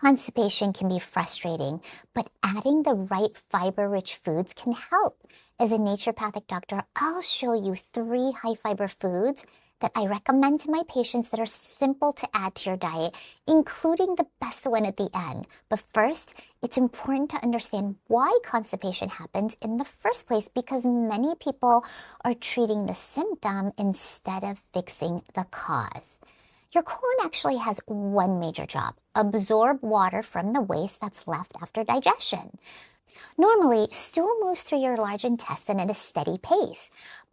Constipation can be frustrating, but adding the right fiber-rich foods can help. As a naturopathic doctor, I'll show you 3 high-fiber foods that I recommend to my patients that are simple to add to your diet, including the best one at the end. But first, it's important to understand why constipation happens in the first place, because many people are treating the symptom instead of fixing the cause. Your colon actually has one major job: absorb water from the waste that's left after digestion. Normally, stool moves through your large intestine at a steady pace,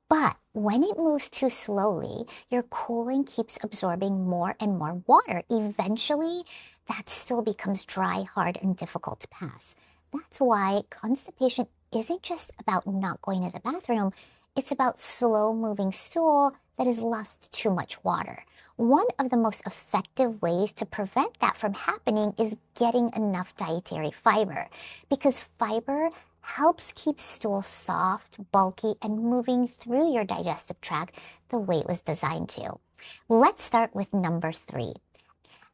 but when it moves too slowly, your colon keeps absorbing more and more water. Eventually, that stool becomes dry, hard, and difficult to pass. That's why constipation isn't just about not going to the bathroom, it's about slow-moving stool that has lost too much water. One of the most effective ways to prevent that from happening is getting enough dietary fiber, because fiber helps keep stool soft, bulky, and moving through your digestive tract the way it was designed to. Let's start with number 3.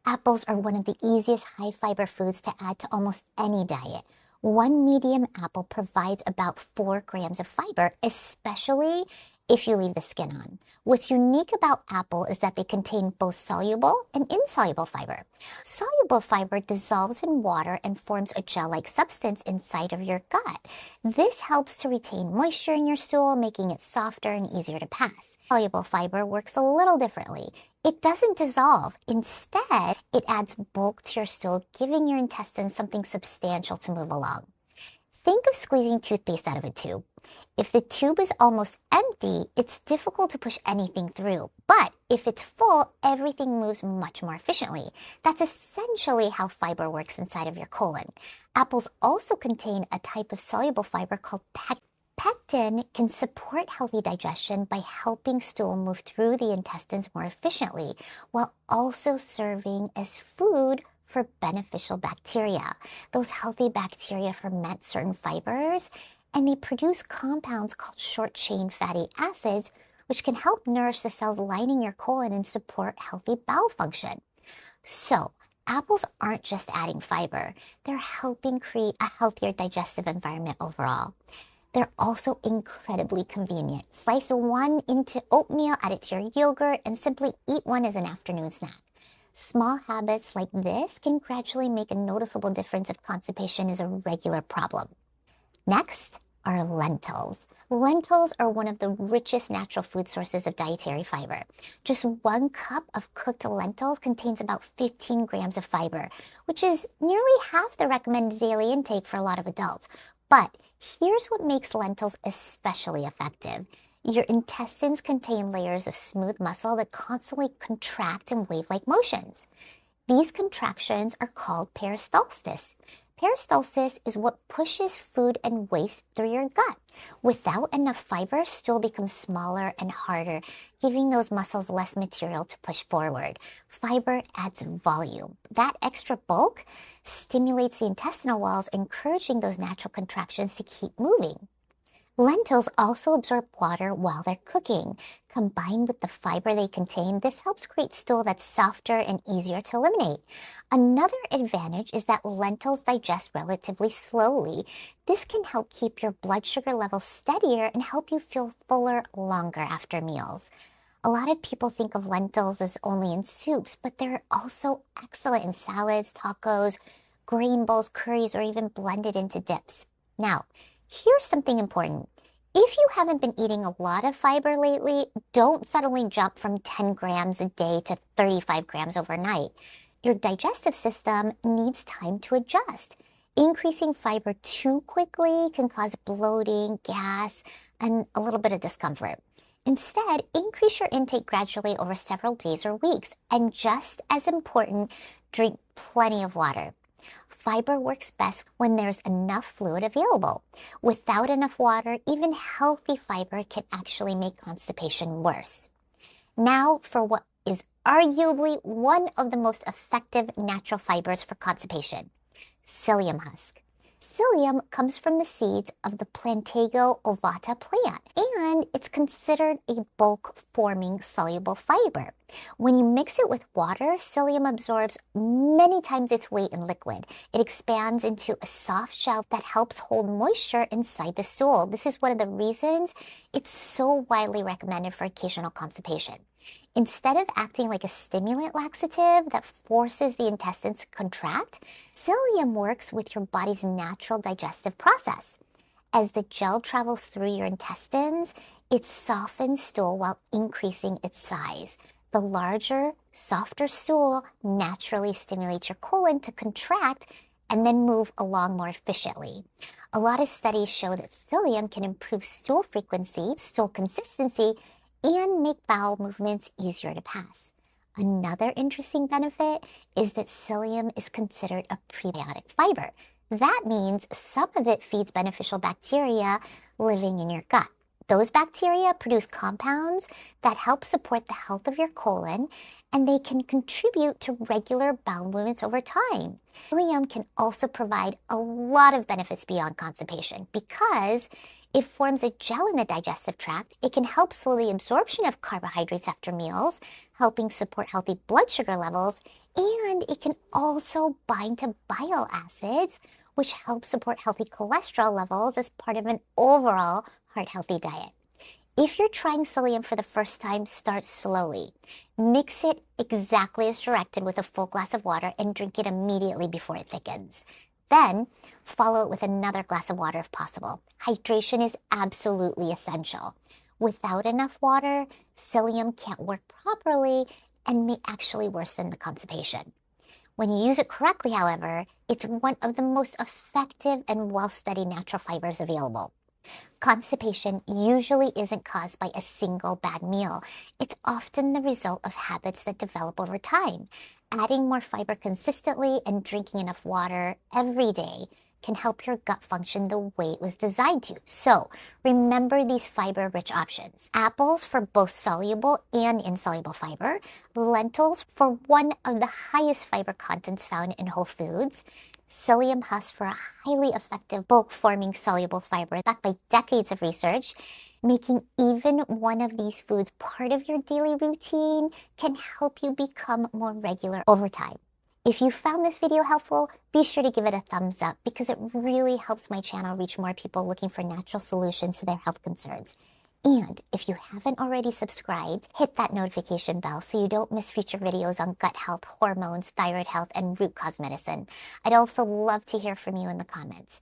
Apples are one of the easiest high-fiber foods to add to almost any diet. One medium apple provides about 4 grams of fiber, especially if you leave the skin on. What's unique about apple is that they contain both soluble and insoluble fiber. Soluble fiber dissolves in water and forms a gel-like substance inside of your gut. This helps to retain moisture in your stool, making it softer and easier to pass. Soluble fiber works a little differently. It doesn't dissolve. Instead, it adds bulk to your stool, giving your intestines something substantial to move along. Think of squeezing toothpaste out of a tube. If the tube is almost empty, it's difficult to push anything through. But if it's full, everything moves much more efficiently. That's essentially how fiber works inside of your colon. Apples also contain a type of soluble fiber called pectin. Pectin can support healthy digestion by helping stool move through the intestines more efficiently, while also serving as food for beneficial bacteria. Those healthy bacteria ferment certain fibers, and they produce compounds called short-chain fatty acids, which can help nourish the cells lining your colon and support healthy bowel function. So, apples aren't just adding fiber, they're helping create a healthier digestive environment overall. They're also incredibly convenient. Slice one into oatmeal, add it to your yogurt, and simply eat one as an afternoon snack. Small habits like this can gradually make a noticeable difference if constipation is a regular problem. Next are lentils. Lentils are one of the richest natural food sources of dietary fiber. Just 1 cup of cooked lentils contains about 15 grams of fiber, which is nearly half the recommended daily intake for a lot of adults. But here's what makes lentils especially effective. Your intestines contain layers of smooth muscle that constantly contract in wave-like motions. These contractions are called peristalsis. Peristalsis is what pushes food and waste through your gut. Without enough fiber, stool becomes smaller and harder, giving those muscles less material to push forward. Fiber adds volume. That extra bulk stimulates the intestinal walls, encouraging those natural contractions to keep moving. Lentils also absorb water while they're cooking. Combined with the fiber they contain, this helps create stool that's softer and easier to eliminate. Another advantage is that lentils digest relatively slowly. This can help keep your blood sugar levels steadier and help you feel fuller longer after meals. A lot of people think of lentils as only in soups, but they're also excellent in salads, tacos, grain bowls, curries, or even blended into dips. Now, here's something important. If you haven't been eating a lot of fiber lately, don't suddenly jump from 10 grams a day to 35 grams overnight. Your digestive system needs time to adjust. Increasing fiber too quickly can cause bloating, gas, and a little bit of discomfort. Instead, increase your intake gradually over several days or weeks. And just as important, drink plenty of water. Fiber works best when there's enough fluid available. Without enough water, even healthy fiber can actually make constipation worse. Now for what is arguably one of the most effective natural fibers for constipation: psyllium husk. Psyllium comes from the seeds of the Plantago ovata plant, and it's considered a bulk-forming soluble fiber. When you mix it with water, psyllium absorbs many times its weight in liquid. It expands into a soft shell that helps hold moisture inside the stool. This is one of the reasons it's so widely recommended for occasional constipation. Instead of acting like a stimulant laxative that forces the intestines to contract, psyllium works with your body's natural digestive process. As the gel travels through your intestines, it softens stool while increasing its size. The larger, softer stool naturally stimulates your colon to contract and then move along more efficiently. A lot of studies show that psyllium can improve stool frequency, stool consistency, and make bowel movements easier to pass. Another interesting benefit is that psyllium is considered a prebiotic fiber. That means some of it feeds beneficial bacteria living in your gut. Those bacteria produce compounds that help support the health of your colon, and they can contribute to regular bowel movements over time. Psyllium can also provide a lot of benefits beyond constipation because it forms a gel in the digestive tract. It can help slow the absorption of carbohydrates after meals, helping support healthy blood sugar levels, and it can also bind to bile acids, which help support healthy cholesterol levels as part of an overall heart-healthy diet. If you're trying psyllium for the first time, start slowly. Mix it exactly as directed with a full glass of water and drink it immediately before it thickens. Then, follow it with another glass of water if possible. Hydration is absolutely essential. Without enough water, psyllium can't work properly and may actually worsen the constipation. When you use it correctly, however, it's one of the most effective and well-studied natural fibers available. Constipation usually isn't caused by a single bad meal. It's often the result of habits that develop over time. Adding more fiber consistently and drinking enough water every day can help your gut function the way it was designed to. So remember these fiber-rich options. Apples for both soluble and insoluble fiber. Lentils for one of the highest fiber contents found in whole foods. Psyllium husk for a highly effective bulk-forming soluble fiber backed by decades of research. Making even one of these foods part of your daily routine can help you become more regular over time. If you found this video helpful, be sure to give it a thumbs up because it really helps my channel reach more people looking for natural solutions to their health concerns. And if you haven't already subscribed, hit that notification bell so you don't miss future videos on gut health, hormones, thyroid health, and root cause medicine. I'd also love to hear from you in the comments.